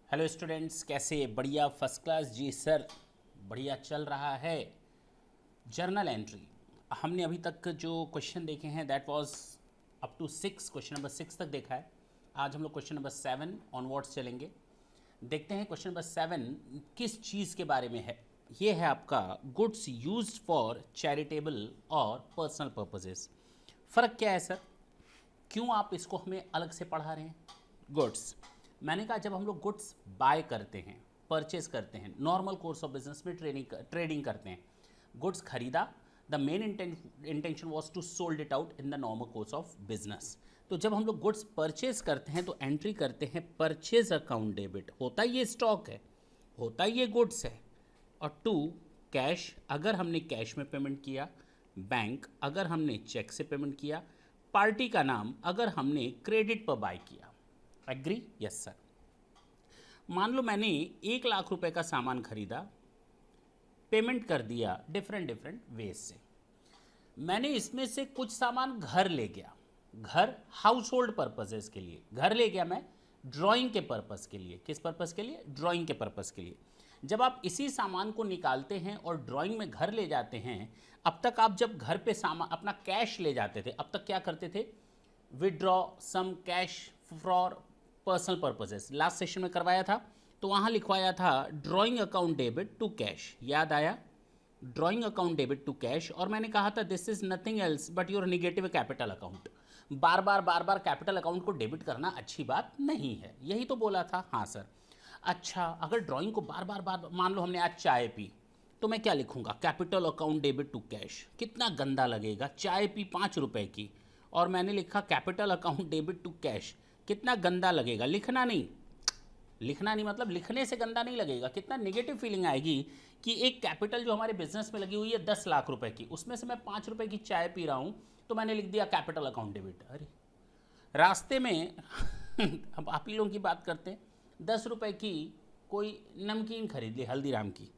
Hello students, कैसे? बढ़िया, first class जी sir. बढ़िया चल रहा है। जर्नल एंट्री हमने अभी तक जो क्वेश्चन देखे हैं that was up to 6, question number 6 तक देखा है। आज हम लोग क्वेश्चन नंबर 7 ऑनवर्ड्स चलेंगे। देखते हैं क्वेश्चन नंबर 7 किस चीज़ के बारे में है। ये है आपका गुड्स यूज्ड फॉर चैरिटेबल और पर्सनल पर्पजेस। फ़र्क क्या है सर? क्यों आप इसको हमें अलग से पढ़ा रहे हैं? गुड्स, मैंने कहा जब हम लोग गुड्स बाय करते हैं, परचेज करते हैं, नॉर्मल कोर्स ऑफ बिजनेस में ट्रेडिंग करते हैं, गुड्स खरीदा, the main intention was to sold it out in the normal course of business. तो जब हम लोग गुड्स परचेज करते हैं तो एंट्री करते हैं परचेज अकाउंट डेबिट, होता ये स्टॉक है, होता ये गुड्स है। और टू कैश, अगर हमने कैश में पेमेंट किया, बैंक अगर हमने चेक से पेमेंट किया, पार्टी का नाम अगर हमने क्रेडिट पर बाय किया। एग्री? Yes sir. मान लो मैंने 1 लाख रुपए का सामान खरीदा, पेमेंट कर दिया डिफरेंट वेज से। मैंने इसमें से कुछ सामान घर ले गया, घर हाउस होल्ड पर्पजेस के लिए घर ले गया मैं, ड्राइंग के पर्पज़ के लिए। किस पर्पज़ के लिए? ड्राइंग के पर्पज़ के लिए। जब आप इसी सामान को निकालते हैं और ड्राइंग में घर ले जाते हैं, अब तक आप जब घर पे सामान अपना कैश ले जाते थे, अब तक क्या करते थे? Withdraw some cash for personal purposes. Last session में करवाया था तो वहाँ लिखवाया था drawing account debit to cash. याद आया? Drawing account debit to cash. और मैंने कहा था this is nothing else but your negative capital account. बार बार कैपिटल अकाउंट को डेबिट करना अच्छी बात नहीं है, यही तो बोला था। हाँ सर। अच्छा, अगर ड्राइंग को बार बार मान लो हमने आज चाय पी, तो मैं क्या लिखूंगा? Capital account debit to cash. कितना गंदा लगेगा, चाय पी 5 रुपए की और मैंने लिखा capital account debit to cash. कितना गंदा लगेगा। लिखना नहीं मतलब लिखने से गंदा नहीं लगेगा, कितना नेगेटिव फीलिंग आएगी कि एक कैपिटल जो हमारे बिजनेस में लगी हुई है 10 लाख रुपए की, उसमें से मैं 5 रुपए की चाय पी रहा हूं तो मैंने लिख दिया कैपिटल अकाउंट डेबिट। अरे रास्ते में अब आप ही लोगों की बात करते हैं, 10 रुपए की कोई नमकीन खरीद ली हल्दीराम की,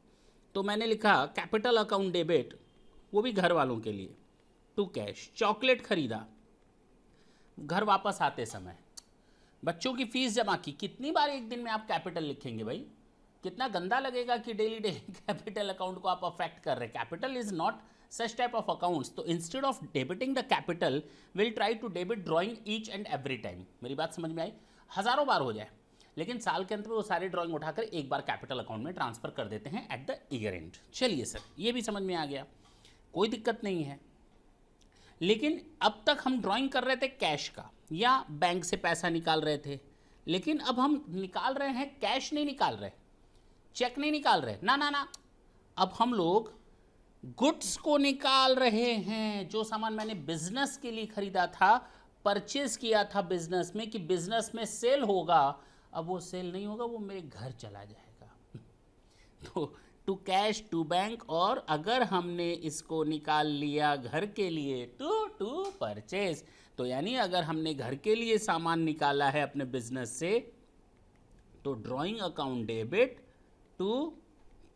तो मैंने लिखा कैपिटल अकाउंट डेबिट, वो भी घर वालों के लिए, टू कैश। चॉकलेट खरीदा, घर वापस आते समय बच्चों की फीस जमा की, कितनी बार एक दिन में आप कैपिटल लिखेंगे भाई? कितना गंदा लगेगा कि डेली कैपिटल अकाउंट को आप अफेक्ट कर रहे हैं। Capital is not such type of accounts. तो instead of debiting the capital will try to debit drawing each and every time. मेरी बात समझ में आई? हज़ारों बार हो जाए, लेकिन साल के अंत में वो सारे ड्राइंग उठाकर एक बार कैपिटल अकाउंट में ट्रांसफर कर देते हैं एट द ईयर एंड। चलिए सर, ये भी समझ में आ गया, कोई दिक्कत नहीं है। लेकिन अब तक हम ड्राइंग कर रहे थे कैश का या बैंक से पैसा निकाल रहे थे, लेकिन अब हम निकाल रहे हैं कैश, नहीं निकाल रहे, चेक नहीं निकाल रहे, ना। अब हम लोग गुड्स को निकाल रहे हैं। जो सामान मैंने बिजनेस के लिए खरीदा था, परचेज किया था बिजनेस में कि बिजनेस में सेल होगा, अब वो सेल नहीं होगा, वो मेरे घर चला जाएगा। तो टू कैश, टू बैंक, और अगर हमने इसको निकाल लिया घर के लिए टू परचेज, तो यानी अगर हमने घर के लिए सामान निकाला है अपने बिजनेस से तो drawing account debit to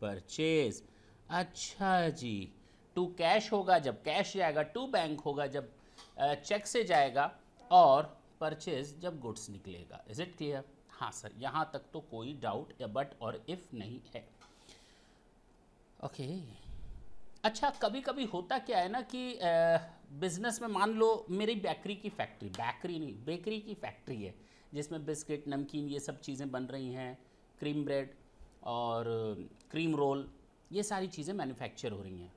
purchase. अच्छा जी, टू कैश होगा जब कैश जाएगा, टू बैंक होगा जब चेक से जाएगा, और परचेज जब गुड्स निकलेगा। Is it clear? हाँ सर, यहाँ तक तो कोई डाउट या बट और इफ नहीं है। ओके अच्छा, कभी कभी होता क्या है ना कि बिजनेस में मान लो मेरी बेकरी की फैक्ट्री, बेकरी की फैक्ट्री है जिसमें बिस्किट, नमकीन, ये सब चीज़ें बन रही हैं, क्रीम ब्रेड और क्रीम रोल, ये सारी चीज़ें मैन्युफैक्चर हो रही हैं।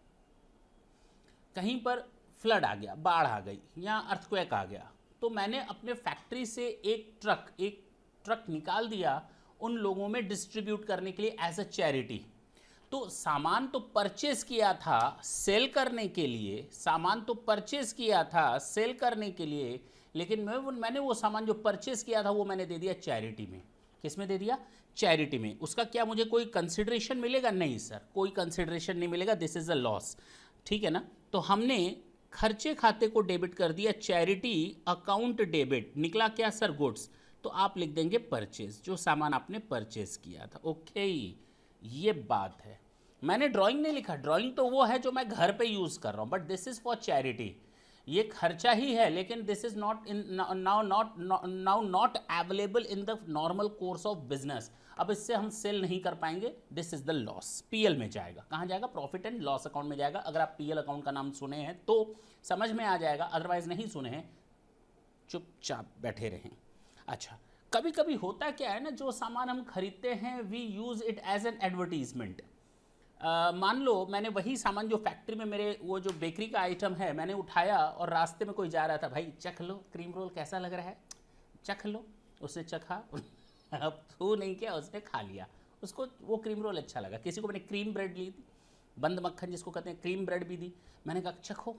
कहीं पर फ्लड आ गया, बाढ़ आ गई या अर्थक्वेक आ गया, तो मैंने अपने फैक्ट्री से एक ट्रक निकाल दिया उन लोगों में डिस्ट्रीब्यूट करने के लिए एज अ चैरिटी। तो सामान तो परचेज किया था सेल करने के लिए, लेकिन मैंने वो सामान जो परचेज किया था वो मैंने दे दिया चैरिटी में। किस में दे दिया? चैरिटी में। उसका क्या मुझे कोई कंसिडरेशन मिलेगा? नहीं सर, कोई कंसिडरेशन नहीं मिलेगा, दिस इज अ लॉस। ठीक है ना? तो हमने खर्चे खाते को डेबिट कर दिया, चैरिटी अकाउंट डेबिट, निकला क्या सर? गुड्स। तो आप लिख देंगे परचेज, जो सामान आपने परचेज किया था। ओके, ये बात है। मैंने ड्राइंग नहीं लिखा, ड्राइंग तो वो है जो मैं घर पे यूज़ कर रहा हूँ, but this is for charity. ये खर्चा ही है, लेकिन this is not in now not available in the normal course of business. अब इससे हम सेल नहीं कर पाएंगे, this is the loss. PL में जाएगा, कहाँ जाएगा? प्रॉफिट एंड लॉस अकाउंट में जाएगा। अगर आप पीएल अकाउंट का नाम सुने हैं तो समझ में आ जाएगा, अदरवाइज नहीं सुने हैं चुपचाप बैठे रहें। अच्छा, कभी कभी होता क्या है ना, जो सामान हम खरीदते हैं we use it as an advertisement. मान लो मैंने वही सामान जो फैक्ट्री में मेरे वो जो बेकरी का आइटम है मैंने उठाया और रास्ते में कोई जा रहा था, भाई चख लो क्रीम रोल कैसा लग रहा है, चख लो। उसने चखा अब थू नहीं किया, उसने खा लिया, उसको वो क्रीम रोल अच्छा लगा। किसी को मैंने क्रीम ब्रेड ली थी, बंद मक्खन जिसको कहते हैं, क्रीम ब्रेड भी दी, मैंने कहा चखो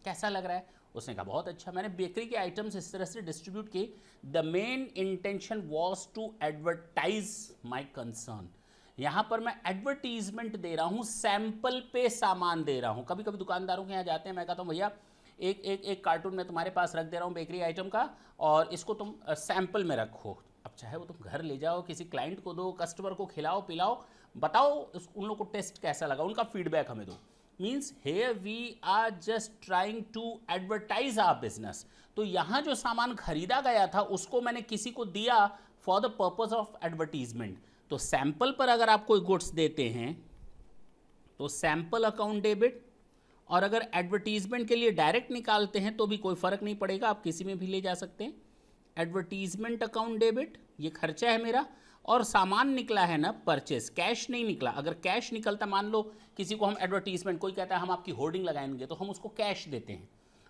कैसा लग रहा है, उसने कहा बहुत अच्छा। मैंने बेकरी के आइटम्स इस तरह से डिस्ट्रीब्यूट किए। The main intention was to advertise my concern. यहाँ पर मैं एडवर्टीजमेंट दे रहा हूँ, सैंपल पे सामान दे रहा हूँ। कभी कभी दुकानदारों के यहाँ जाते हैं, मैं कहता हूँ भैया एक कार्टून में तुम्हारे पास रख दे रहा हूँ बेकरी आइटम का, और इसको तुम सैंपल में रखो। अब चाहे वो तुम घर ले जाओ, किसी क्लाइंट को दो, कस्टमर को खिलाओ पिलाओ, बताओ उन लोग को टेस्ट कैसा लगा, उनका फीडबैक हमें दो। Means here we are just trying to advertise our business. तो यहाँ जो सामान खरीदा गया था उसको मैंने किसी को दिया for the purpose of advertisement. तो सैंपल पर अगर आप कोई गुड्स देते हैं तो सैंपल अकाउंट डेबिट, और अगर एडवर्टीजमेंट के लिए डायरेक्ट निकालते हैं तो भी कोई फ़र्क नहीं पड़ेगा, आप किसी में भी ले जा सकते हैं। एडवर्टीजमेंट अकाउंट डेबिट, ये खर्चा है मेरा, और सामान निकला है ना परचेस, कैश नहीं निकला। अगर कैश निकलता, मान लो किसी को हम एडवर्टीजमेंट, कोई कहता है हम आपकी होर्डिंग लगाएंगे तो हम उसको कैश देते हैं,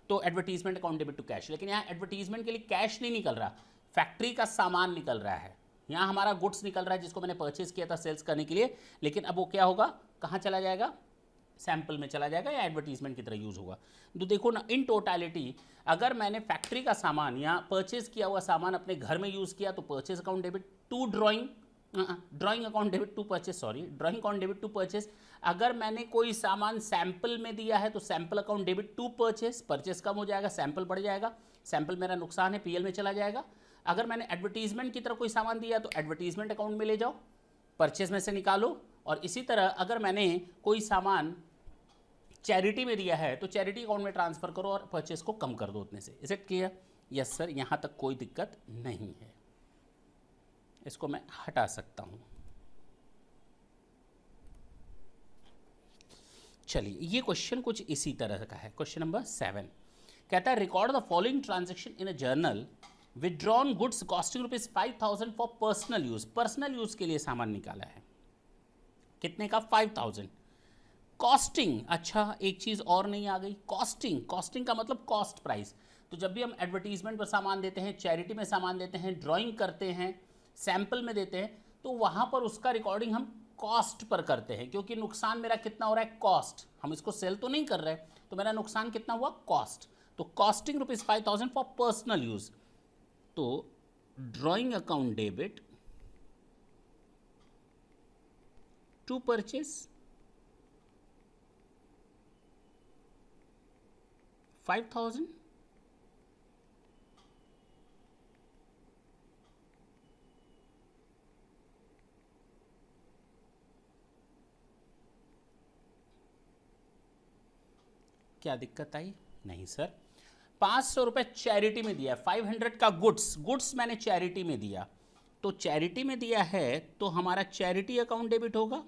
तो advertisement account debit to cash. लेकिन यहाँ एडवर्टीजमेंट के लिए कैश नहीं निकल रहा, फैक्ट्री का सामान निकल रहा है, यहाँ हमारा गुड्स निकल रहा है जिसको मैंने परचेज किया था सेल्स करने के लिए। लेकिन अब वो क्या होगा, कहाँ चला जाएगा? सैंपल में चला जाएगा या एडवर्टीजमेंट की तरह यूज़ होगा। तो देखो ना, इन टोटालिटी अगर मैंने फैक्ट्री का सामान या परचेज किया हुआ सामान अपने घर में यूज़ किया तो purchase account debit to drawing account debit to purchase, sorry drawing account debit to purchase. अगर मैंने कोई सामान सैंपल में दिया है तो sample account debit to purchase, purchase कम हो जाएगा, सैंपल बढ़ जाएगा, सैंपल मेरा नुकसान है, पीएल में चला जाएगा। अगर मैंने एडवर्टीजमेंट की तरह कोई सामान दिया तो एडवर्टीजमेंट अकाउंट में ले जाओ, परचेज में से निकालो। और इसी तरह अगर मैंने कोई सामान चैरिटी में दिया है तो चैरिटी अकाउंट में ट्रांसफ़र करो और परचेज को कम कर दो उतने से। Is it clear? Yes sir, यहाँ तक कोई दिक्कत नहीं है, इसको मैं हटा सकता हूँ। चलिए, ये क्वेश्चन कुछ इसी तरह का है। क्वेश्चन नंबर 7 कहता है record the following transaction in a journal, withdrawn goods costing ₹5,000 for personal use. Personal use के लिए सामान निकाला है, कितने का? 5,000। कॉस्टिंग, अच्छा एक चीज़ और नहीं आ गई, कॉस्टिंग। कॉस्टिंग का मतलब कॉस्ट प्राइस। तो जब भी हम एडवर्टीजमेंट पर सामान देते हैं, चैरिटी में सामान देते हैं, ड्राइंग करते हैं, सैंपल में देते हैं, तो वहाँ पर उसका रिकॉर्डिंग हम कॉस्ट पर करते हैं, क्योंकि नुकसान मेरा कितना हो रहा है? कॉस्ट। हम इसको सेल तो नहीं कर रहे, तो मेरा नुकसान कितना हुआ? कॉस्ट। तो कॉस्टिंग ₹5,000 फॉर पर्सनल यूज। तो drawing account debit to purchase 5,000, क्या दिक्कत आई? नहीं सर। 500 रुपये चैरिटी में दिया है, 500 का गुड्स मैंने चैरिटी में दिया, तो चैरिटी में दिया है तो हमारा चैरिटी अकाउंट डेबिट होगा,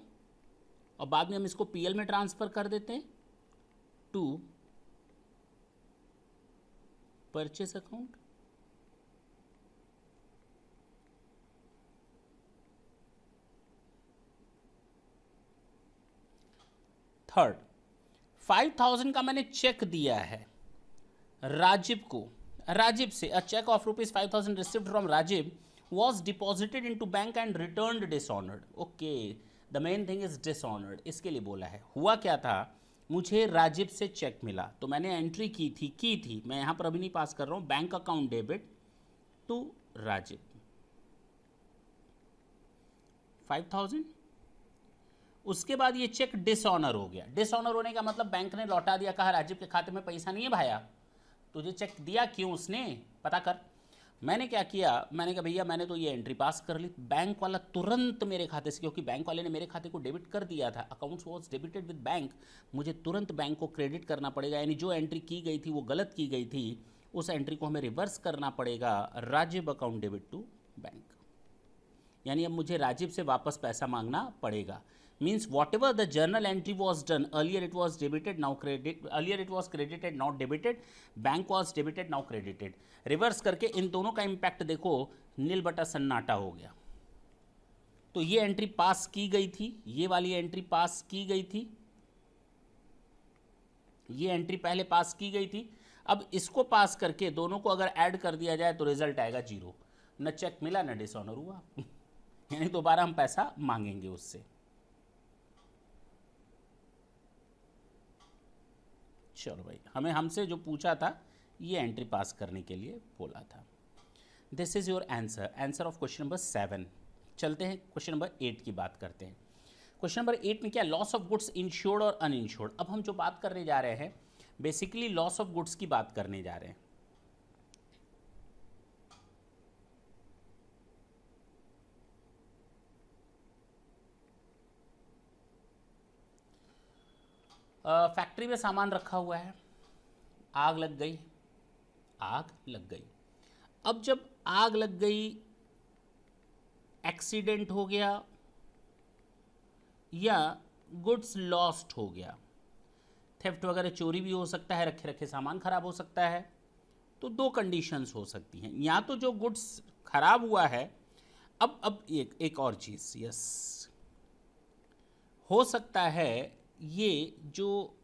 और बाद में हम इसको पीएल में ट्रांसफ़र कर देते हैं टू परचेस अकाउंट। थर्ड, 5,000 का मैंने चेक दिया है राजीव को, राजीव से a cheque of ₹5,000 received from Rajiv was deposited into bank and returned dishonored. Okay, the main thing is dishonored. इसके लिए बोला है। हुआ क्या था, मुझे राजीव से चेक मिला तो मैंने एंट्री की थी, मैं यहाँ पर अभी नहीं पास कर रहा हूँ, bank account debit to Rajeev 5,000। उसके बाद ये चेक डिसऑनर हो गया। डिसऑनर होने का मतलब बैंक ने लौटा दिया, कहा राजीव के खाते में पैसा नहीं है भाया, तुझे चेक दिया क्यों उसने, पता कर। मैंने क्या किया, मैंने कहा भैया मैंने तो ये एंट्री पास कर ली। बैंक वाला तुरंत मेरे खाते से, क्योंकि बैंक वाले ने मेरे खाते को डेबिट कर दिया था, accounts was debited with bank, मुझे तुरंत बैंक को क्रेडिट करना पड़ेगा। यानी जो एंट्री की गई थी वो गलत की गई थी, उस एंट्री को हमें रिवर्स करना पड़ेगा। Rajeev account debit to bank, यानी अब मुझे राजीव से वापस पैसा मांगना पड़ेगा। Means whatever the journal entry was done, earlier it was debited now credit, earlier it was credited not debited, bank was debited now credited. Reverse करके इन दोनों का इंपैक्ट देखो, नील बटा सन्नाटा हो गया। तो ये एंट्री पास की गई थी, ये वाली एंट्री पास की गई थी, ये एंट्री पहले पास की गई थी। अब इसको पास करके दोनों को अगर ऐड कर दिया जाए तो रिजल्ट आएगा 0, न चेक मिला न डिसऑनर हुआ यानी दोबारा हम पैसा मांगेंगे उससे। चलो भाई, हमें हमसे जो पूछा था ये एंट्री पास करने के लिए बोला था। This is your answer, answer of question number 7। चलते हैं क्वेश्चन नंबर 8 की बात करते हैं। क्वेश्चन नंबर 8 में क्या, लॉस ऑफ गुड्स इंश्योर्ड और अनइंश्योर्ड। अब हम जो बात करने जा रहे हैं बेसिकली लॉस ऑफ गुड्स की बात करने जा रहे हैं। फैक्ट्री में सामान रखा हुआ है, आग लग गई, आग लग गई। अब जब आग लग गई, एक्सीडेंट हो गया या गुड्स लॉस्ट हो गया, थेफ्ट वगैरह चोरी भी हो सकता है, रखे रखे सामान खराब हो सकता है। तो दो कंडीशंस हो सकती हैं, या तो जो गुड्स खराब हुआ है, अब एक और चीज़, यस, हो सकता है ये जो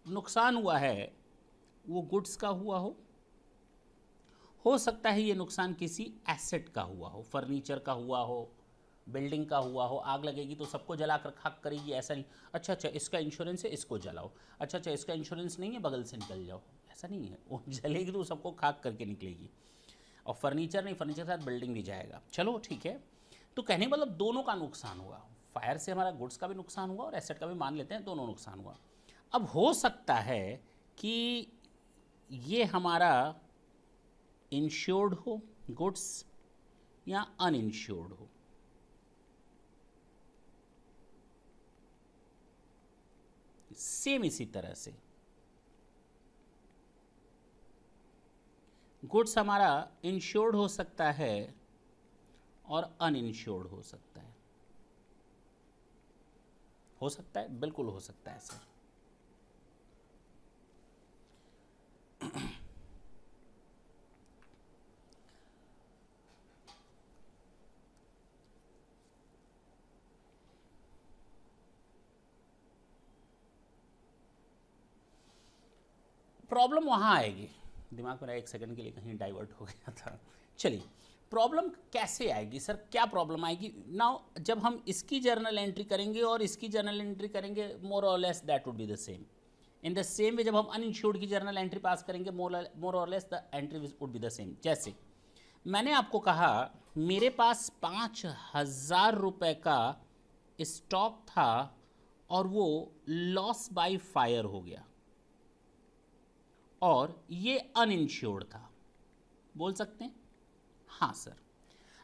नुकसान हुआ है वो गुड्स का हुआ हो सकता है ये नुकसान किसी एसेट का हुआ हो, फर्नीचर का हुआ हो, बिल्डिंग का हुआ हो। आग लगेगी तो सबको जला कर खाक करेगी, ऐसा नहीं, अच्छा इसका इंश्योरेंस है इसको जलाओ, अच्छा इसका इंश्योरेंस नहीं है बगल से निकल जाओ, ऐसा नहीं है। वो जलेगी तो सबको खाक करके निकलेगी। और फर्नीचर नहीं, फर्नीचर के साथ बिल्डिंग भी जाएगा। चलो ठीक है, तो कहने मतलब दोनों का नुकसान हुआ, फायर से हमारा गुड्स का भी नुकसान हुआ और एसेट का भी, मान लेते हैं दोनों नुकसान हुआ। अब हो सकता है कि ये हमारा इंश्योर्ड हो गुड्स या अनइंश्योर्ड हो। सेम इसी तरह से गुड्स हमारा इंश्योर्ड हो सकता है और अनइंश्योर्ड हो सकता है। हो सकता है, बिल्कुल हो सकता है सर। प्रॉब्लम वहाँ आएगी, दिमाग मेरा एक सेकंड के लिए कहीं डाइवर्ट हो गया था। चलिए, प्रॉब्लम कैसे आएगी सर, क्या प्रॉब्लम आएगी नाउ, जब हम इसकी जर्नल एंट्री करेंगे और इसकी जर्नल एंट्री करेंगे, मोर और less that would be the same. In the same way जब हम अनइंश्योर्ड की जर्नल एंट्री पास करेंगे, मोर और less the entry would be the same. जैसे मैंने आपको कहा मेरे पास 5,000 रुपये का स्टॉक था और वो लॉस बाय फायर हो गया और ये अनइंश्योर्ड था, बोल सकते हैं हाँ सर।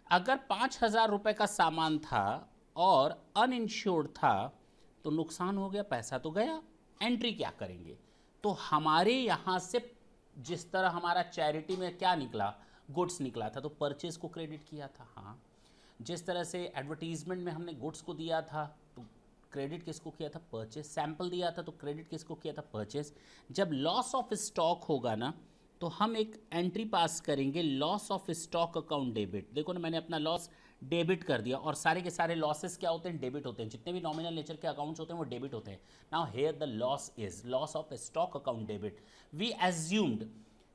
अगर 5,000 रुपये का सामान था और अनइंश्योर्ड था तो नुकसान हो गया, पैसा तो गया, एंट्री क्या करेंगे। तो हमारे यहाँ से जिस तरह हमारा चैरिटी में क्या निकला, गुड्स निकला था, तो परचेज को क्रेडिट किया था। हाँ, जिस तरह से एडवर्टीजमेंट में हमने गुड्स को दिया था तो क्रेडिट किसको किया था, परचेज। सैंपल दिया था तो क्रेडिट किसको किया था, परचेज। जब लॉस ऑफ स्टॉक होगा ना तो हम एक एंट्री पास करेंगे, loss of stock account debit. देखो ना, मैंने अपना लॉस डेबिट कर दिया और सारे के सारे लॉसेस क्या होते हैं, डेबिट होते हैं। जितने भी नॉमिनल नेचर के अकाउंट्स होते हैं वो डेबिट होते हैं। Now here the loss is loss of stock account debit. We assumed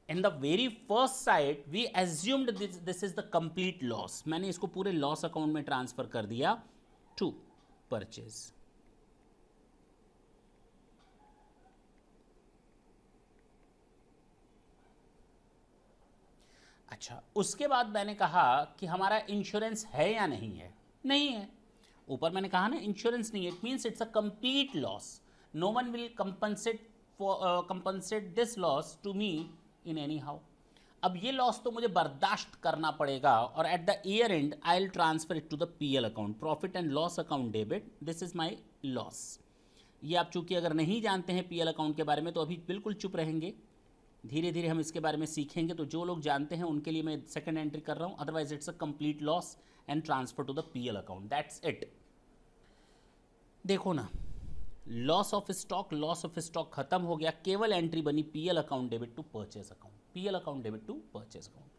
in the very first side we assumed this is the complete loss। मैंने इसको पूरे लॉस अकाउंट में ट्रांसफर कर दिया टू परचेज। अच्छा, उसके बाद मैंने कहा कि हमारा इंश्योरेंस है या नहीं है, नहीं है। ऊपर मैंने कहा ना इंश्योरेंस नहीं है, it means it's a complete loss, no one will compensate this loss to me in anyhow. अब ये लॉस तो मुझे बर्दाश्त करना पड़ेगा और at the year end I will transfer it to the PL account, profit and loss account debit, this is my loss. ये आप चूंकि अगर नहीं जानते हैं पीएल अकाउंट के बारे में तो अभी बिल्कुल चुप रहेंगे, धीरे धीरे हम इसके बारे में सीखेंगे। तो जो लोग जानते हैं उनके लिए मैं सेकंड एंट्री कर रहा हूँ, otherwise it's a complete loss and transfer to the PL account, that's it. देखो ना, लॉस ऑफ स्टॉक खत्म हो गया, केवल एंट्री बनी PL account debit to purchase account, PL account debit to purchase account.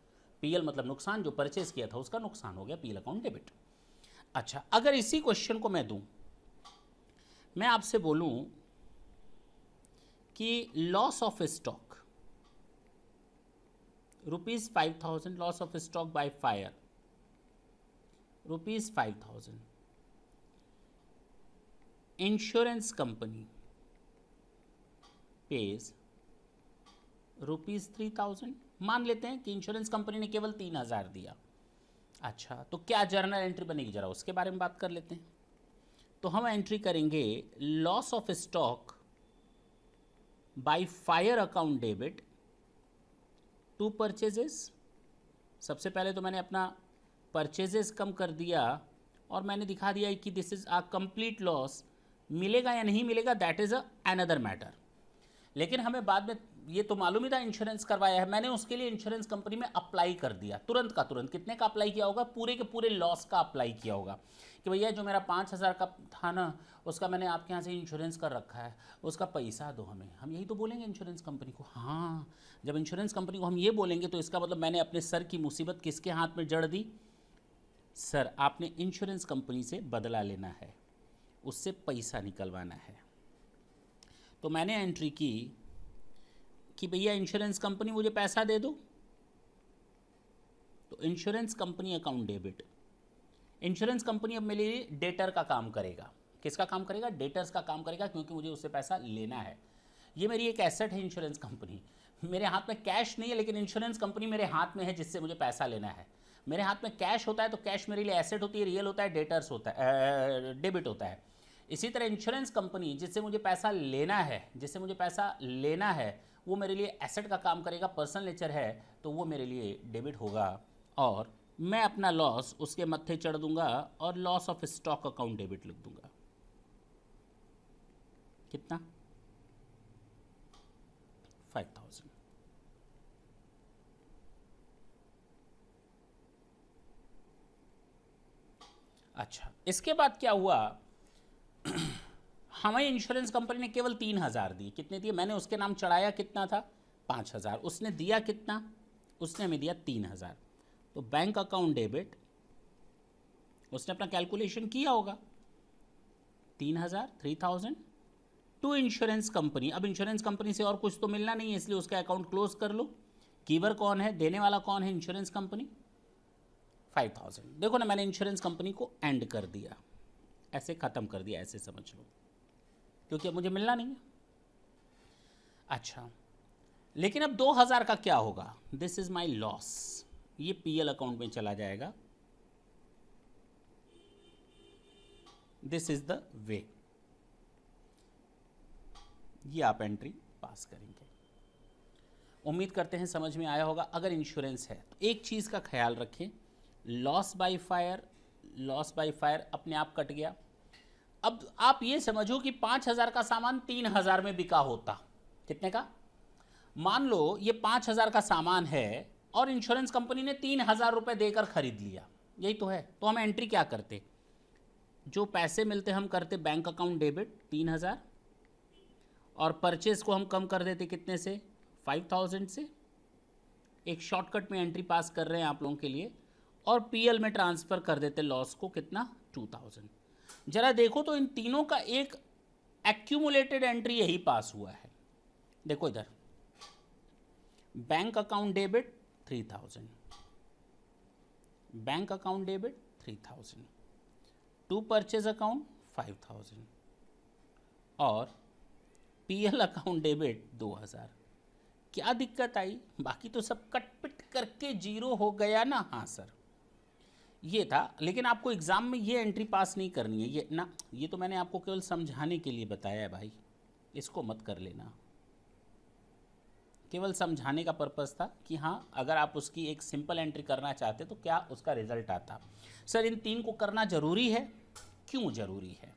PL मतलब नुकसान, जो परचेज किया था उसका नुकसान हो गया, पीएल अकाउंट डेबिट। अच्छा, अगर इसी क्वेश्चन को मैं दूं, मैं आपसे बोलूं कि loss of stock ₹5,000, loss of stock by fire ₹5,000, insurance company page ₹3,000। मान लेते हैं कि इंश्योरेंस कंपनी ने केवल 3,000 दिया। अच्छा, तो क्या जर्नल एंट्री बनेगी, जरा उसके बारे में बात कर लेते हैं। तो हम एंट्री करेंगे loss of stock by fire account debit to purchases. सबसे पहले तो मैंने अपना परचेजेस कम कर दिया और मैंने दिखा दिया कि this is a complete loss. मिलेगा या नहीं मिलेगा दैट इज अनदर मैटर, लेकिन हमें बाद में ये तो मालूम ही था इंश्योरेंस करवाया है, मैंने उसके लिए इंश्योरेंस कंपनी में अप्लाई कर दिया तुरंत का तुरंत। कितने का अप्लाई किया होगा, पूरे के पूरे लॉस का अप्लाई किया होगा कि भैया जो मेरा 5,000 का था ना, उसका मैंने आपके यहाँ से इंश्योरेंस कर रखा है, उसका पैसा दो हमें। हम यही तो बोलेंगे इंश्योरेंस कंपनी को। हाँ, जब इंश्योरेंस कंपनी को हम ये बोलेंगे तो इसका मतलब मैंने अपने सर की मुसीबत किसके हाथ में जड़ दी, सर आपने इंश्योरेंस कंपनी से बदला लेना है, उससे पैसा निकलवाना है। तो मैंने एंट्री की कि भैया इंश्योरेंस कंपनी मुझे पैसा दे दो। तो insurance company account debit, insurance company अब मेरे लिए डेटर का काम करेगा। किसका काम करेगा, डेटर्स का काम करेगा, क्योंकि मुझे उससे पैसा लेना है। ये मेरी एक एसेट है इंश्योरेंस कंपनी, मेरे हाथ में कैश नहीं है, लेकिन इंश्योरेंस कंपनी मेरे हाथ में है जिससे मुझे पैसा लेना है। मेरे हाथ में कैश होता है तो कैश मेरे लिए एसेट होती है, रियल होता है, डेटर्स होता है, डेबिट होता है। इसी तरह इंश्योरेंस कंपनी जिससे मुझे पैसा लेना है, वो मेरे लिए एसेट का काम करेगा, पर्सनल नेचर है तो वो मेरे लिए डेबिट होगा, और मैं अपना लॉस उसके मत्थे चढ़ दूंगा और loss of stock account debit लिख दूंगा। कितना, 5,000। अच्छा, इसके बाद क्या हुआ, हमें इंश्योरेंस कंपनी ने केवल 3,000 दिए। कितने दिए, मैंने उसके नाम चढ़ाया कितना था, 5,000, उसने दिया कितना, उसने हमें दिया 3,000। तो बैंक अकाउंट डेबिट, उसने अपना कैलकुलेशन किया होगा, 3,000 टू इंश्योरेंस कंपनी। अब इंश्योरेंस कंपनी से और कुछ तो मिलना नहीं है, इसलिए उसका अकाउंट क्लोज कर लो। कीवर कौन है, देने वाला कौन है, इंश्योरेंस कंपनी, 5,000। देखो ना, मैंने इंश्योरेंस कंपनी को एंड कर दिया, ऐसे ख़त्म कर दिया, ऐसे समझ लो, क्योंकि अब मुझे मिलना नहीं है। अच्छा, लेकिन अब 2,000 का क्या होगा, दिस इज माई लॉस, ये पीएल अकाउंट में चला जाएगा, दिस इज द वे। ये आप एंट्री पास करेंगे। उम्मीद करते हैं समझ में आया होगा। अगर इंश्योरेंस है तो एक चीज़ का ख्याल रखें, लॉस बाय फायर अपने आप कट गया। अब आप ये समझो कि 5,000 का सामान 3,000 में बिका होता, कितने का, मान लो ये 5,000 का सामान है और इंश्योरेंस कंपनी ने 3,000 रुपये देकर खरीद लिया, यही तो है। तो हम एंट्री क्या करते, जो पैसे मिलते हम करते बैंक अकाउंट डेबिट 3,000, और परचेज को हम कम कर देते कितने से, 5,000 से। एक शॉर्टकट में एंट्री पास कर रहे हैं आप लोगों के लिए, और पीएल में ट्रांसफ़र कर देते लॉस को, कितना, 2,000। जरा देखो तो इन तीनों का एक एक्यूमुलेटेड एंट्री यही पास हुआ है। देखो इधर, bank account debit 3,000, bank account debit 3,000, to purchase account 5,000, और पीएल अकाउंट डेबिट 2,000। क्या दिक्कत आई, बाकी तो सब कट पिट करके जीरो हो गया ना। हाँ सर, ये था, लेकिन आपको एग्जाम में ये एंट्री पास नहीं करनी है, ये ना, ये तो मैंने आपको केवल समझाने के लिए बताया है भाई, इसको मत कर लेना, केवल समझाने का पर्पस था कि हाँ अगर आप उसकी एक सिंपल एंट्री करना चाहते तो क्या उसका रिजल्ट आता। सर इन 3 को करना ज़रूरी है, क्यों ज़रूरी है?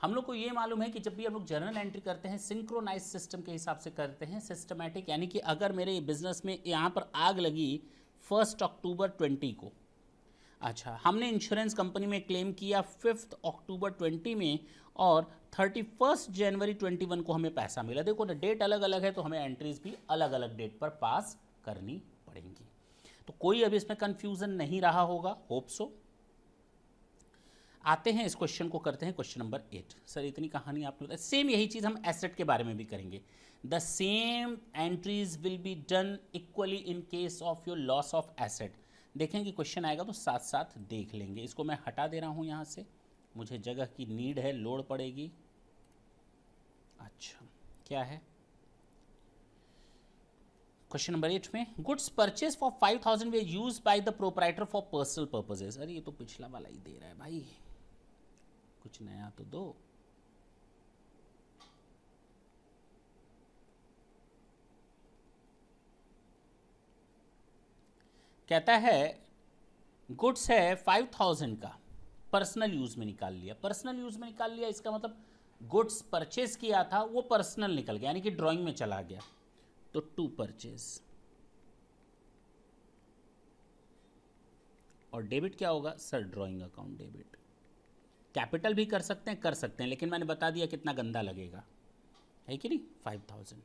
हम लोग को ये मालूम है कि जब भी हम लोग जर्नल एंट्री करते हैं सिंक्रोनाइज सिस्टम के हिसाब से करते हैं, सिस्टमैटिक, यानी कि अगर मेरे बिजनेस में यहाँ पर आग लगी 1 अक्टूबर 20 को, अच्छा हमने इंश्योरेंस कंपनी में क्लेम किया 5 अक्टूबर 20 में और 31 जनवरी 21 को हमें पैसा मिला। देखो ना डेट अलग अलग है तो हमें एंट्रीज भी अलग अलग डेट पर पास करनी पड़ेंगी। तो कोई अभी इसमें कंफ्यूजन नहीं रहा होगा, होप सो। आते हैं इस क्वेश्चन को करते हैं, क्वेश्चन नंबर 8। सर इतनी कहानी आपने बताया, सेम यही चीज़ हम एसेट के बारे में भी करेंगे। The same entries will be done equally in case of your loss of asset. देखेंगे क्वेश्चन आएगा तो साथ साथ देख लेंगे। इसको मैं हटा दे रहा हूँ यहाँ से, मुझे जगह की नीड है, लोड पड़ेगी। अच्छा क्या है क्वेश्चन नंबर 8 में, goods purchase for 5000 way use by the proprietor for personal purposes. अरे ये तो पिछला वाला ही दे रहा है भाई, कुछ नया तो दो। कहता है गुड्स है 5000 का, पर्सनल यूज में निकाल लिया। पर्सनल यूज में निकाल लिया इसका मतलब गुड्स परचेज किया था वो पर्सनल निकल गया, यानी कि ड्राइंग में चला गया। तो टू परचेज, और डेबिट क्या होगा sir? Drawing account debit. Capital भी कर सकते हैं, लेकिन मैंने बता दिया कितना गंदा लगेगा, है कि नहीं? 5000।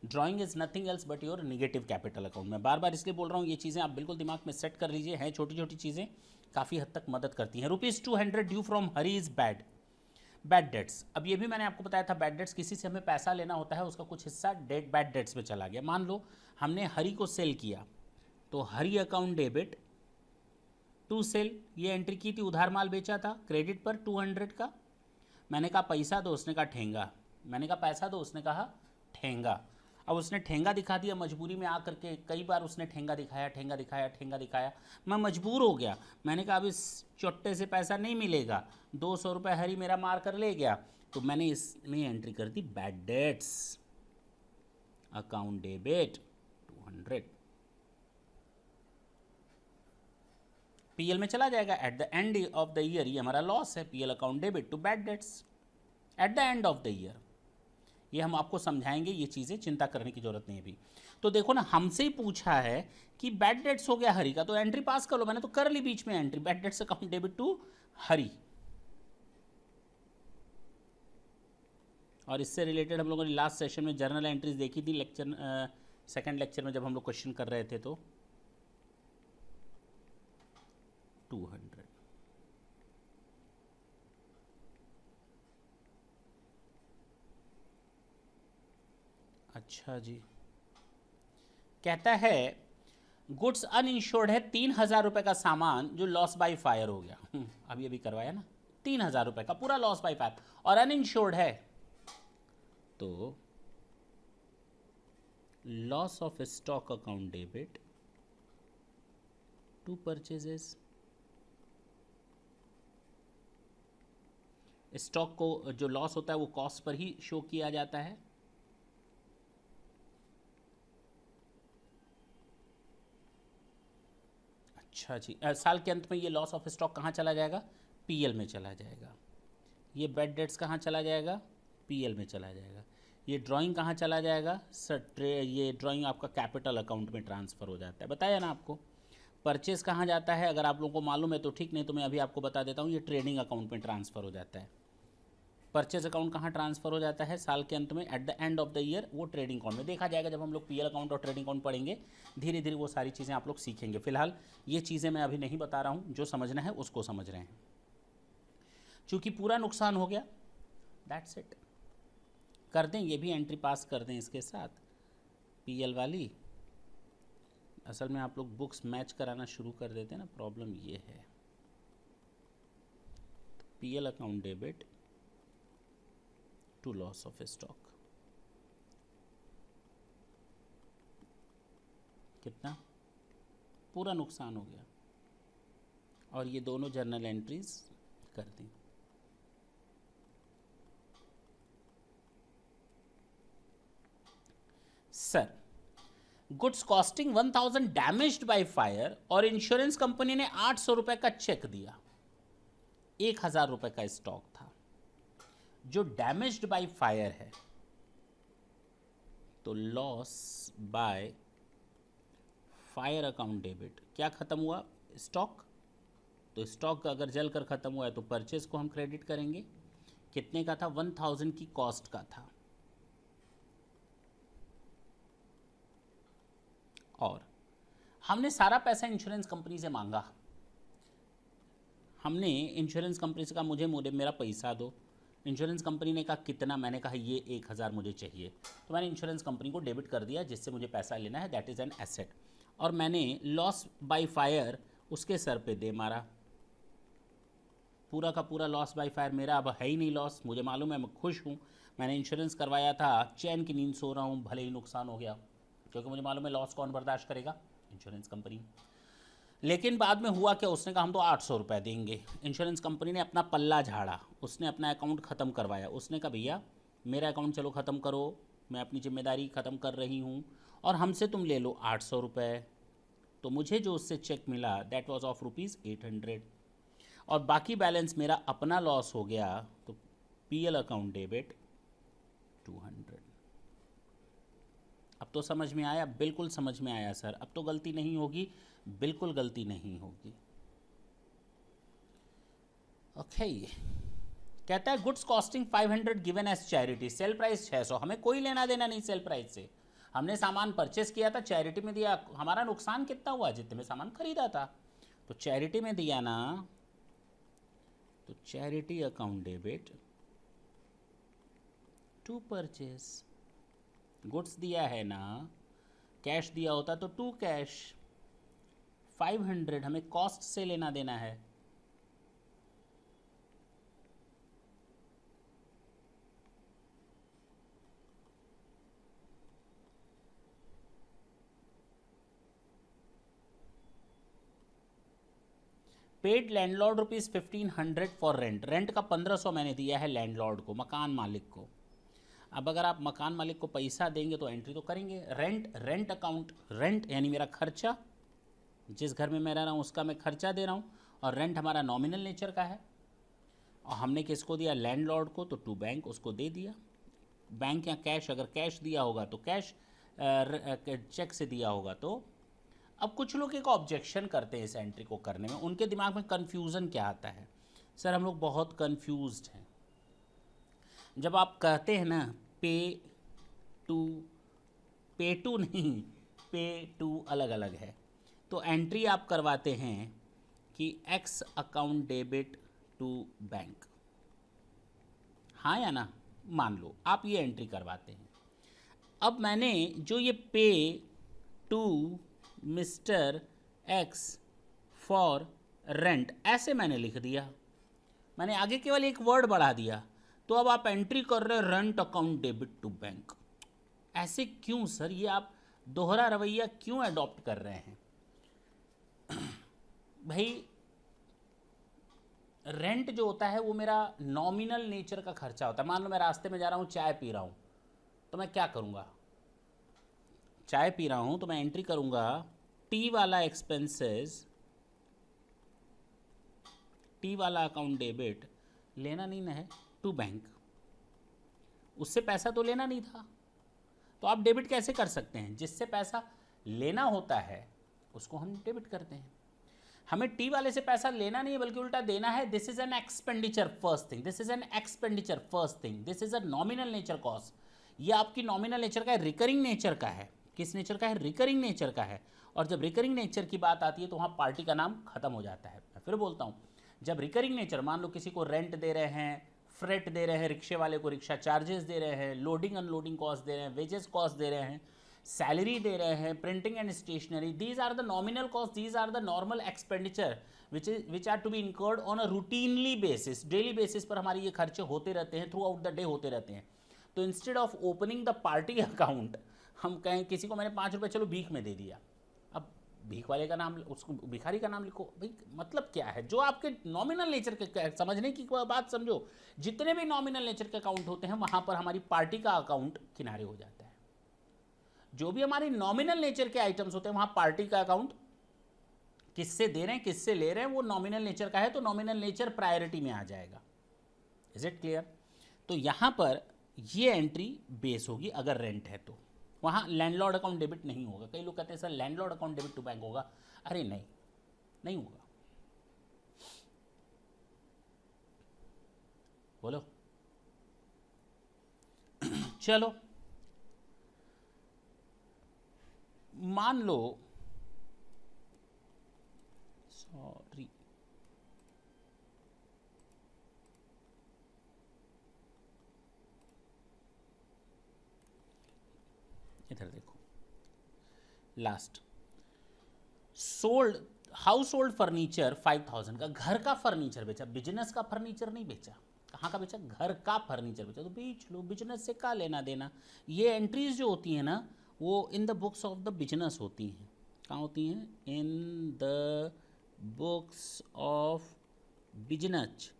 Drawing is nothing else but your negative capital account. मैं बार बार इसलिए बोल रहा हूँ ये चीज़ें आप बिल्कुल दिमाग में सेट कर लीजिए, हैं छोटी छोटी चीज़ें, काफ़ी हद तक मदद करती हैं। ₹200 due from Hari is bad. Bad debts, अब ये भी मैंने आपको बताया था, बैड डेट्स किसी से हमें पैसा लेना होता है, उसका कुछ हिस्सा बैड डेट्स में चला गया। मान लो हमने हरी को सेल किया, तो हरी अकाउंट डेबिट टू सेल, ये एंट्री की थी, उधार माल बेचा था, क्रेडिट पर 200 का। मैंने कहा पैसा दो, उसने कहा ठेंगा। मैंने कहा पैसा दो, उसने कहा ठेंगा। अब उसने ठेंगा दिखा दिया, मजबूरी में आकर के कई बार उसने ठेंगा दिखाया, ठेंगा दिखाया, ठेंगा दिखाया। मैं मजबूर हो गया, मैंने कहा अब इस चोट्टे से पैसा नहीं मिलेगा, 200 रुपये हरी मेरा मार कर ले गया। तो मैंने इसमें एंट्री कर दी bad debts, account debit 200। PL में चला जाएगा at the end of the year, ये हमारा लॉस है। PL account debit to bad debts at the end of the year. ये हम आपको समझाएंगे, ये चीज़ें चिंता करने की जरूरत नहीं है अभी। तो देखो ना, हमसे ही पूछा है कि बैड डेट्स हो गया हरी का, तो एंट्री पास कर लो। मैंने तो कर ली बीच में entry, bad debts account debit to Hari. और इससे रिलेटेड हम लोगों ने लास्ट सेशन में जर्नल एंट्रीज देखी थी, लेक्चर सेकंड लेक्चर में जब हम लोग क्वेश्चन कर रहे थे। तो 200। अच्छा जी, कहता है गुड्स अनइंश्योर्ड है, 3000 रुपये का सामान जो लॉस बाय फायर हो गया। अभी अभी करवाया ना, 3000 रुपये का पूरा लॉस बाय फायर और अनइंश्योर्ड है, तो loss of stock account debit to purchases. Stock को जो लॉस होता है वो कॉस्ट पर ही शो किया जाता है। अच्छा जी, साल के अंत में ये लॉस ऑफ स्टॉक कहाँ चला जाएगा? पीएल में चला जाएगा। ये बैड डेट्स कहाँ चला जाएगा? पीएल में चला जाएगा। ये ड्राइंग कहाँ चला जाएगा सर? ये ड्राइंग आपका कैपिटल अकाउंट में ट्रांसफ़र हो जाता है, बताया ना आपको। परचेस कहाँ जाता है? अगर आप लोगों को मालूम है तो ठीक, नहीं तो मैं अभी आपको बता देता हूँ, ये ट्रेडिंग अकाउंट में ट्रांसफ़र हो जाता है। परचेज अकाउंट कहाँ ट्रांसफर हो जाता है? साल के अंत में, eight the end of the year, वो ट्रेडिंग अकाउंट में देखा जाएगा। जब हम लोग पीएल अकाउंट और ट्रेडिंग अकाउंट पढ़ेंगे धीरे धीरे वो सारी चीज़ें आप लोग सीखेंगे। फिलहाल ये चीज़ें मैं अभी नहीं बता रहा हूँ, जो समझना है उसको समझ रहे हैं। चूँकि पूरा नुकसान हो गया, दैट्स इट। कर दें, ये भी एंट्री पास कर दें इसके साथ, पीएल वाली। असल में आप लोग बुक्स मैच कराना शुरू कर देते हैं ना, प्रॉब्लम ये है। PL account debit to loss of stock, कितना? पूरा नुकसान हो गया। और ये दोनों जर्नल एंट्रीज कर दी। Sir goods costing 1000 damaged by fire और इंश्योरेंस कंपनी ने 800 रुपए का चेक दिया, 1000 रुपए का स्टॉक था। जो डैमेज्ड बाय फायर है तो loss by fire account debit, क्या खत्म हुआ? स्टॉक। तो स्टॉक अगर जलकर खत्म हुआ है तो परचेज को हम क्रेडिट करेंगे। कितने का था? 1000 की कॉस्ट का था। और हमने सारा पैसा इंश्योरेंस कंपनी से मांगा। हमने इंश्योरेंस कंपनी से कहा मुझे मेरा पैसा दो। इंश्योरेंस कंपनी ने कहा कितना? मैंने कहा ये 1000 मुझे चाहिए। तो मैंने इंश्योरेंस कंपनी को डेबिट कर दिया जिससे मुझे पैसा लेना है, दैट इज़ एन एसेट। और मैंने लॉस बाय फायर उसके सर पे दे मारा। पूरा का पूरा लॉस बाय फायर मेरा अब है ही नहीं लॉस। मुझे मालूम है, मैं खुश हूँ, मैंने इंश्योरेंस करवाया था, चैन की नींद सो रहा हूँ, भले ही नुकसान हो गया, क्योंकि मुझे मालूम है लॉस कौन बर्दाश्त करेगा? Insurance company. लेकिन बाद में हुआ क्या? उसने कहा हम तो 800 रुपये देंगे। इंश्योरेंस कंपनी ने अपना पल्ला झाड़ा, उसने अपना अकाउंट ख़त्म करवाया। उसने कहा भैया मेरा अकाउंट चलो ख़त्म करो, मैं अपनी जिम्मेदारी ख़त्म कर रही हूँ और हमसे तुम ले लो 800 रुपये। तो मुझे जो उससे चेक मिला दैट वाज ऑफ ₹800 और बाकी बैलेंस मेरा अपना लॉस हो गया। तो पीएल अकाउंट डेबिट 200। अब तो समझ में आया? बिल्कुल समझ में आया सर। अब तो गलती नहीं होगी, बिल्कुल गलती नहीं होगी। ओके कहता है goods costing 500 given as charity, sale price 600। हमें कोई लेना देना नहीं सेल प्राइस से। हमने सामान परचेस किया था, चैरिटी में दिया। हमारा नुकसान कितना हुआ? जितने में सामान खरीदा था। तो चैरिटी में दिया ना, तो charity account debit to purchase. Goods दिया है ना, कैश दिया होता तो टू कैश। 500 हमें कॉस्ट से लेना देना है। Paid landlord ₹1500 for rent. Rent का 1500 मैंने दिया है लैंडलॉर्ड को, मकान मालिक को। अब अगर आप मकान मालिक को पैसा देंगे तो एंट्री तो करेंगे। रेंट अकाउंट, रेंट यानी मेरा खर्चा, जिस घर में मैं रह रहा हूँ उसका मैं खर्चा दे रहा हूँ, और रेंट हमारा नॉमिनल नेचर का है। और हमने किसको दिया? लैंडलॉर्ड को। तो टू बैंक उसको दे दिया। बैंक या कैश, अगर कैश दिया होगा तो कैश, चेक से दिया होगा तो। अब कुछ लोग एक ऑब्जेक्शन करते हैं इस एंट्री को करने में। उनके दिमाग में कन्फ्यूज़न क्या आता है? सर हम लोग बहुत कन्फ्यूज्ड हैं। जब आप कहते हैं ना पे टू नहीं, पे टू अलग अलग है। तो एंट्री आप करवाते हैं कि X account debit to bank, हाँ या ना? मान लो आप ये एंट्री करवाते हैं। अब मैंने जो ये pay to mister X for rent ऐसे मैंने लिख दिया, मैंने आगे केवल एक वर्ड बढ़ा दिया। तो अब आप एंट्री कर रहे हैं rent account debit to bank. ऐसे क्यों सर? ये आप दोहरा रवैया क्यों अडॉप्ट कर रहे हैं? भाई रेंट जो होता है वो मेरा नॉमिनल नेचर का खर्चा होता है। मान लो मैं रास्ते में जा रहा हूँ, चाय पी रहा हूँ, तो मैं क्या करूँगा? चाय पी रहा हूँ तो मैं एंट्री करूँगा टी वाला एक्सपेंसेस, टी वाला अकाउंट डेबिट लेना नहीं ना है टू बैंक, उससे पैसा तो लेना नहीं था। तो आप डेबिट कैसे कर सकते हैं? जिससे पैसा लेना होता है उसको हम डेबिट करते हैं। हमें टी वाले से पैसा लेना नहीं है बल्कि उल्टा देना है। This is an expenditure first thing, this is an expenditure first thing, this is a nominal nature cost. ये आपकी नॉमिनल नेचर का है, रिकरिंग नेचर का है। किस नेचर का है? रिकरिंग नेचर का है। और जब रिकरिंग नेचर की बात आती है तो वहाँ पार्टी का नाम खत्म हो जाता है। मैं फिर बोलता हूँ, जब रिकरिंग नेचर, मान लो किसी को रेंट दे रहे हैं, फ्रेट दे रहे हैं, रिक्शे वाले को रिक्शा चार्जेस दे रहे हैं, लोडिंग अनलोडिंग कॉस्ट दे रहे हैं, वेजेस कॉस्ट दे रहे हैं, सैलरी दे रहे हैं, printing and stationery, these are the nominal cost, these are the normal expenditure which are to be incurred on a routinely basis. Daily basis पर हमारे ये खर्चे होते रहते हैं, थ्रू आउट द डे होते रहते हैं। तो instead of opening the party account, हम कहें किसी को मैंने ₹5 चलो भीख में दे दिया। अब भीख वाले का नाम, उसको भिखारी का नाम लिखो भाई, मतलब क्या है, जो आपके नॉमिनल नेचर के, समझने की बात समझो, जितने भी नॉमिनल नेचर के अकाउंट होते हैं वहां पर हमारी पार्टी का अकाउंट किनारे हो जाता है। जो भी हमारी नॉमिनल नेचर के आइटम्स होते हैं वहां पार्टी का अकाउंट, किससे दे रहे हैं किससे ले रहे हैं, वो नॉमिनल नेचर का है तो नॉमिनल नेचर प्रायोरिटी में आ जाएगा। Is it clear? तो यहां पर ये एंट्री बेस होगी अगर रेंट है तो, वहाँ लैंडलॉर्ड अकाउंट डेबिट नहीं होगा। कई लोग कहते हैं sir landlord account debit to bank होगा, अरे नहीं, नहीं होगा। बोलो चलो मान लो, सॉरी इधर देखो, last sold house hold furniture 5000 का, घर का फर्नीचर बेचा, बिजनेस का फर्नीचर नहीं बेचा। कहाँ का बेचा? घर का फर्नीचर बेचा, तो बेच लो, बिजनेस से क्या लेना देना। ये एंट्रीज जो होती हैं ना वो in the books of the business होती हैं। कहाँ होती हैं? In the books of business.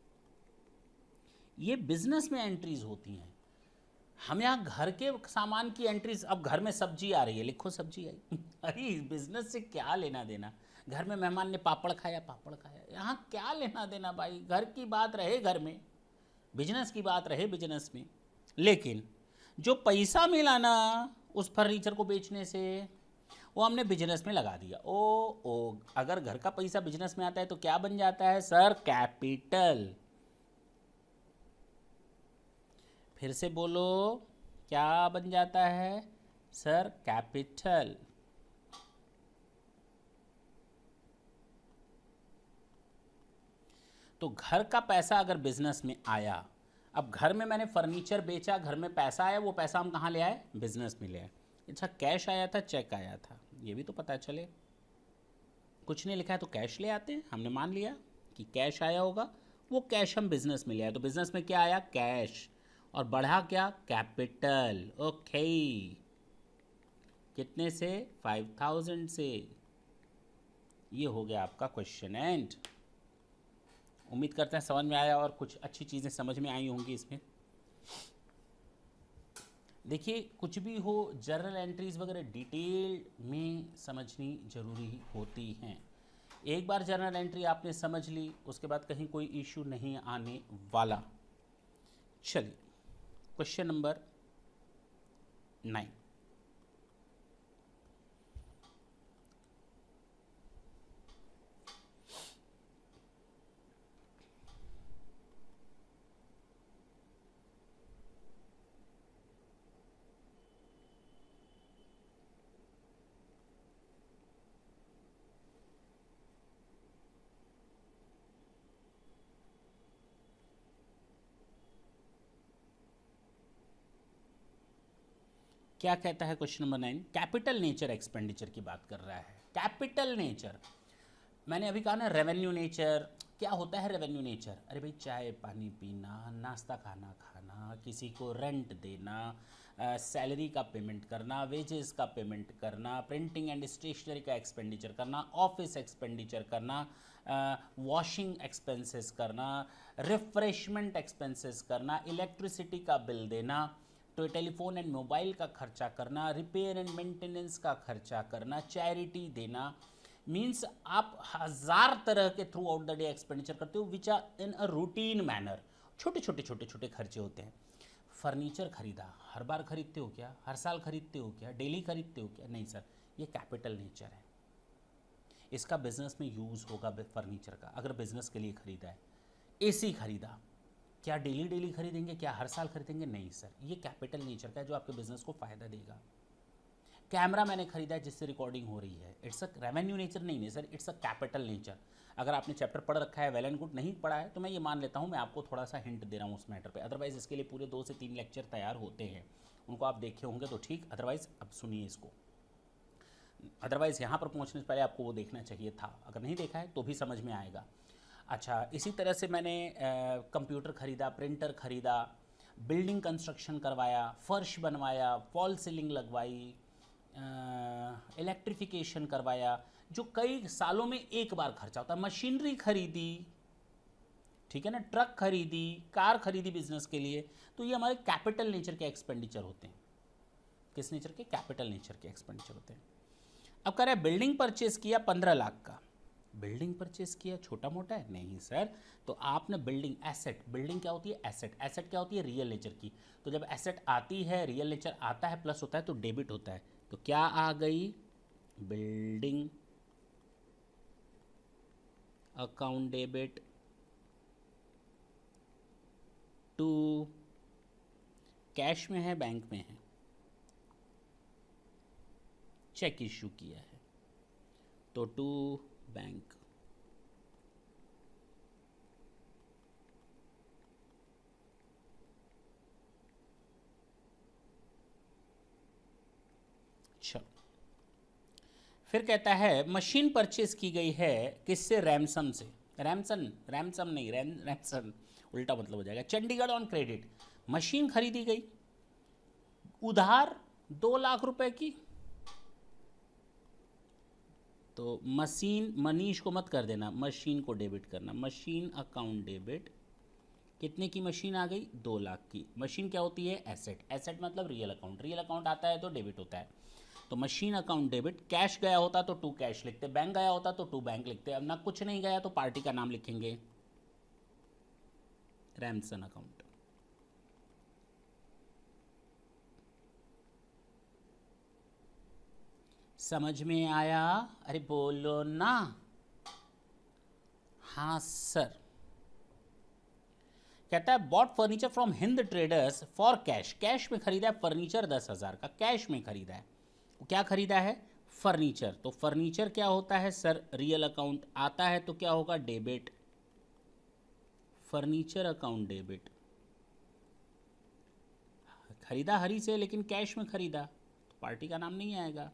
ये बिजनेस में एंट्रीज होती हैं। हम यहाँ घर के सामान की एंट्रीज, अब घर में सब्जी आ रही है, लिखो सब्जी आई अरे बिजनेस से क्या लेना देना। घर में मेहमान ने पापड़ खाया, पापड़ खाया, यहाँ क्या लेना देना भाई। घर की बात रहे घर में, बिजनेस की बात रहे बिजनेस में। लेकिन जो पैसा मिला ना उस फर्नीचर को बेचने से, वो हमने बिजनेस में लगा दिया। ओ अगर घर का पैसा बिजनेस में आता है तो क्या बन जाता है सर? कैपिटल। फिर से बोलो, क्या बन जाता है सर? कैपिटल। तो घर का पैसा अगर बिजनेस में आया, अब घर में मैंने फर्नीचर बेचा, घर में पैसा आया, वो पैसा हम कहाँ ले आए? बिजनेस में ले आए। अच्छा कैश आया था, चेक आया था, ये भी तो पता चले। कुछ नहीं लिखा है तो कैश ले आते हैं, हमने मान लिया कि कैश आया होगा, वो कैश हम बिजनेस में ले आए, तो बिजनेस में क्या आया? कैश। और बढ़ा क्या? कैपिटल। ओके, कितने से? 5000 से। ये हो गया आपका क्वेश्चन एंड। उम्मीद करते हैं समझ में आया और कुछ अच्छी चीज़ें समझ में आई होंगी इसमें। देखिए कुछ भी हो, जर्नल एंट्रीज वगैरह डिटेल में समझनी जरूरी होती हैं। एक बार जर्नल एंट्री आपने समझ ली, उसके बाद कहीं कोई इशू नहीं आने वाला। चलिए क्वेश्चन नंबर 9। क्या कहता है question number 9? Capital nature expenditure की बात कर रहा है। कैपिटल नेचर, मैंने अभी कहा ना रेवेन्यू नेचर। क्या होता है रेवेन्यू नेचर? अरे भाई चाय पानी पीना, नाश्ता खाना खाना, किसी को रेंट देना, सैलरी का पेमेंट करना, वेजेस का पेमेंट करना, प्रिंटिंग एंड स्टेशनरी का एक्सपेंडिचर करना, ऑफिस एक्सपेंडिचर करना, वॉशिंग एक्सपेंसेस करना, रिफ्रेशमेंट एक्सपेंसेस करना, इलेक्ट्रिसिटी का बिल देना, तो टेलीफोन एंड मोबाइल का खर्चा करना, रिपेयर एंड मेंटेनेंस का खर्चा करना, चैरिटी देना। मीन्स आप 1000 तरह के throughout the day expenditure करते हो which are in a routine manner. छोटे छोटे छोटे छोटे खर्चे होते हैं। फर्नीचर खरीदा, हर बार खरीदते हो क्या? हर साल खरीदते हो क्या? डेली खरीदते हो क्या? नहीं सर, ये कैपिटल नेचर है, इसका बिजनेस में यूज़ होगा फर्नीचर का, अगर बिजनेस के लिए खरीदा है। एसी खरीदा, क्या डेली डेली खरीदेंगे? क्या हर साल खरीदेंगे? नहीं सर, ये कैपिटल नेचर का है जो आपके बिजनेस को फ़ायदा देगा। कैमरा मैंने खरीदा है जिससे रिकॉर्डिंग हो रही है, इट्स अ रेवेन्यू नेचर नहीं है sir, it's a capital nature. अगर आपने चैप्टर पढ़ रखा है, वेल एंड गुड, नहीं पढ़ा है तो मैं ये मान लेता हूँ, मैं आपको थोड़ा सा हिंट दे रहा हूँ उस मैटर पे। अदरवाइज़ इसके लिए पूरे 2 से 3 लेक्चर तैयार होते हैं, उनको आप देखे होंगे तो ठीक, अदरवाइज़ अब सुनिए इसको। अदरवाइज़ यहाँ पर पहुँचने से पहले आपको वो देखना चाहिए था, अगर नहीं देखा है तो भी समझ में आएगा। अच्छा, इसी तरह से मैंने कंप्यूटर ख़रीदा, प्रिंटर ख़रीदा, बिल्डिंग कंस्ट्रक्शन करवाया, फर्श बनवाया, फॉल सीलिंग लगवाई, इलेक्ट्रिफिकेशन करवाया, जो कई सालों में एक बार खर्चा होता है। मशीनरी खरीदी, ठीक है ना, ट्रक खरीदी, कार खरीदी बिजनेस के लिए, तो ये हमारे कैपिटल नेचर के एक्सपेंडिचर होते हैं। किस नेचर के? कैपिटल नेचर के एक्सपेंडिचर होते हैं। अब कह रहे हैं बिल्डिंग परचेस किया 15 लाख का। बिल्डिंग परचेस किया छोटा मोटा है? नहीं सर। तो आपने बिल्डिंग, एसेट, बिल्डिंग क्या होती है? एसेट। एसेट क्या होती है? रियल नेचर की। तो जब एसेट आती है, रियल नेचर आता है, प्लस होता है तो डेबिट होता है। तो क्या आ गई? Building account debit to, cash में है, बैंक में है, चेक इश्यू किया है, तो टू बैंक। चलो, फिर कहता है मशीन परचेज की गई है किससे? रैमसन से। रैमसन, रैमसन नहीं, रैमसन उल्टा मतलब हो जाएगा। चंडीगढ़ ऑन क्रेडिट, मशीन खरीदी गई उधार 2 लाख रुपए की। तो मशीन, मनीष को मत कर देना, मशीन को डेबिट करना। मशीन अकाउंट डेबिट, कितने की मशीन आ गई? 2 लाख की। मशीन क्या होती है? एसेट। एसेट मतलब रियल अकाउंट। रियल अकाउंट आता है तो डेबिट होता है। तो मशीन अकाउंट डेबिट। कैश गया होता तो टू कैश लिखते, बैंक गया होता तो टू बैंक लिखते। अब ना कुछ नहीं गया तो पार्टी का नाम लिखेंगे, रैमसन अकाउंट। समझ में आया? अरे बोलो ना। हाँ सर। कहता है bought furniture from Hind traders for cash. Cash में खरीदा है फर्नीचर 10,000 का, कैश में खरीदा है। क्या खरीदा है? फर्नीचर। तो फर्नीचर क्या होता है सर? रियल अकाउंट आता है तो क्या होगा? डेबिट। Furniture account debit. खरीदा हरी से, लेकिन कैश में खरीदा तो पार्टी का नाम नहीं आएगा।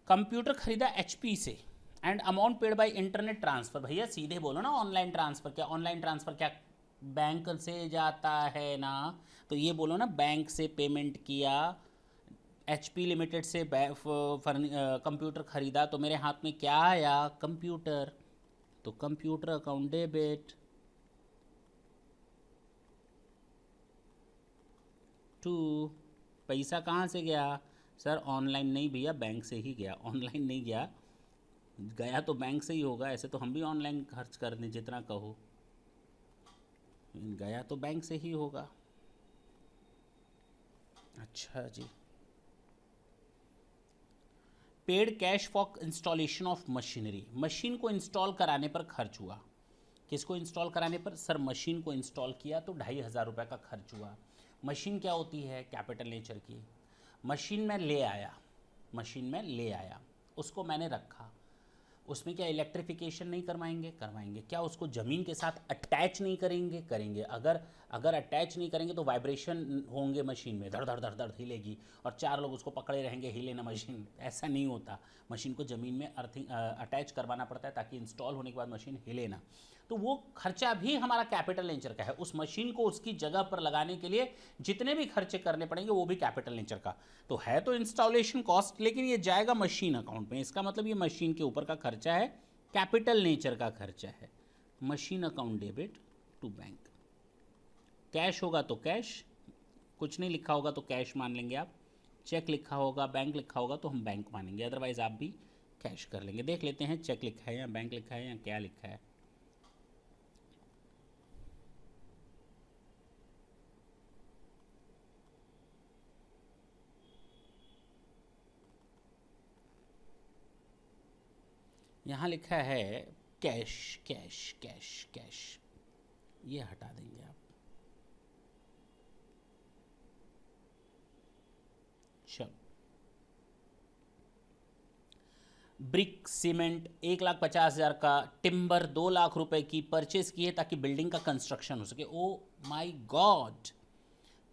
कंप्यूटर खरीदा एचपी से and amount paid by internet transfer. भैया सीधे बोलो ना, ऑनलाइन ट्रांसफर। क्या ऑनलाइन ट्रांसफर? क्या बैंक से जाता है ना? तो ये बोलो ना, बैंक से पेमेंट किया, एचपी लिमिटेड से कंप्यूटर खरीदा, तो मेरे हाथ में क्या आया? कंप्यूटर। तो कंप्यूटर अकाउंट डेबिट टू। पैसा कहाँ से गया सर? ऑनलाइन नहीं भैया, बैंक से ही गया। ऑनलाइन नहीं गया, गया तो बैंक से ही होगा। ऐसे तो हम भी ऑनलाइन खर्च कर दें जितना कहो, गया तो बैंक से ही होगा। अच्छा जी। Paid cash for installation of machinery. Machine को इंस्टॉल कराने पर खर्च हुआ। किसको इंस्टॉल कराने पर? सर मशीन को इंस्टॉल किया तो 2,500 रुपये का खर्च हुआ। मशीन क्या होती है? कैपिटल नेचर की। मशीन में ले आया, मशीन में ले आया, उसको मैंने रखा। उसमें क्या इलेक्ट्रिफिकेशन नहीं करवाएंगे? करवाएंगे। क्या उसको ज़मीन के साथ अटैच नहीं करेंगे? करेंगे। अगर अटैच नहीं करेंगे तो वाइब्रेशन होंगे मशीन में, धड़ धड़ धड़ धड़ हिलेगी और 4 लोग उसको पकड़े रहेंगे, हिले ना मशीन। ऐसा नहीं होता। मशीन को ज़मीन में अर्थिंग अटैच करवाना पड़ता है ताकि इंस्टॉल होने के बाद मशीन हिले ना। तो वो खर्चा भी हमारा कैपिटल नेचर का है। उस मशीन को उसकी जगह पर लगाने के लिए जितने भी खर्चे करने पड़ेंगे वो भी कैपिटल नेचर का। तो है तो इंस्टॉलेशन कॉस्ट, लेकिन ये जाएगा मशीन अकाउंट में। इसका मतलब ये मशीन के ऊपर का खर्चा है, कैपिटल नेचर का खर्चा है। Machine account debit to bank. Cash होगा तो कैश, कुछ नहीं लिखा होगा तो कैश मान लेंगे आप। चेक लिखा होगा, बैंक लिखा होगा तो हम बैंक मानेंगे, अदरवाइज आप भी कैश कर लेंगे। देख लेते हैं चेक लिखा है या बैंक लिखा है या क्या लिखा है। यहाँ लिखा है कैश कैश कैश कैश, ये हटा देंगे आप। चलो, ब्रिक सीमेंट 1,50,000 का, टिम्बर 2 लाख रुपए की परचेस की है ताकि बिल्डिंग का कंस्ट्रक्शन हो सके। ओ माय गॉड,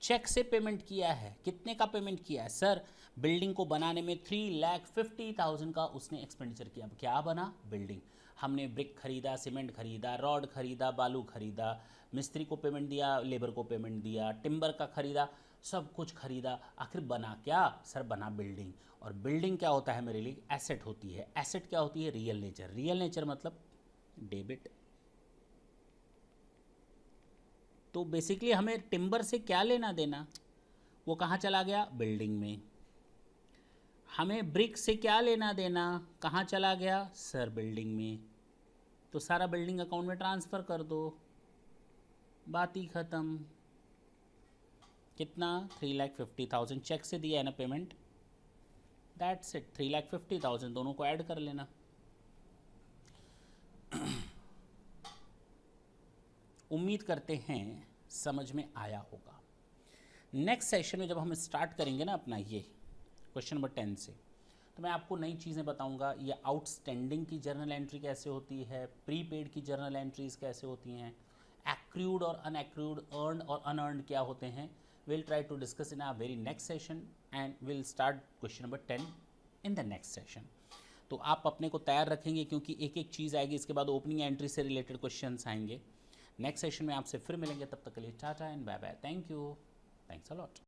चेक से पेमेंट किया है। कितने का पेमेंट किया है सर? बिल्डिंग को बनाने में 3,50,000 का उसने एक्सपेंडिचर किया। अब क्या बना? बिल्डिंग। हमने ब्रिक खरीदा, सीमेंट खरीदा, रॉड खरीदा, बालू खरीदा, मिस्त्री को पेमेंट दिया, लेबर को पेमेंट दिया, टिम्बर का खरीदा, सब कुछ खरीदा, आखिर बना क्या? सर बना बिल्डिंग। और बिल्डिंग क्या होता है मेरे लिए? एसेट होती है। एसेट क्या होती है? Real nature. रियल नेचर मतलब डेबिट। तो बेसिकली हमें टिम्बर से क्या लेना देना? वो कहाँ चला गया? बिल्डिंग में। हमें ब्रिक से क्या लेना देना? कहाँ चला गया? सर बिल्डिंग में। तो सारा बिल्डिंग अकाउंट में ट्रांसफ़र कर दो, बात ही ख़त्म। कितना? 3,50,000 चेक से दिया है ना पेमेंट, दैट्स इट। 3,50,000 दोनों को ऐड कर लेना। उम्मीद करते हैं समझ में आया होगा। नेक्स्ट सेशन में जब हम स्टार्ट करेंगे ना अपना ये क्वेश्चन नंबर 10 से, तो मैं आपको नई चीज़ें बताऊंगा। ये आउटस्टैंडिंग की जर्नल एंट्री कैसे होती है, प्रीपेड की जर्नल एंट्रीज कैसे होती हैं, एक्रूड और अनएक्रूड, अर्न और अनअर्नड क्या होते हैं। Will try to discuss in a very next session and will start question number 10 in the next session. तो आप अपने को तैयार रखेंगे क्योंकि एक एक चीज़ आएगी, इसके बाद ओपनिंग एंट्री से रिलेटेड क्वेश्चंस आएंगे। नेक्स्ट सेशन में आपसे फिर मिलेंगे, तब तक के लिए टाटा and bye bye. Thank you, thanks a lot.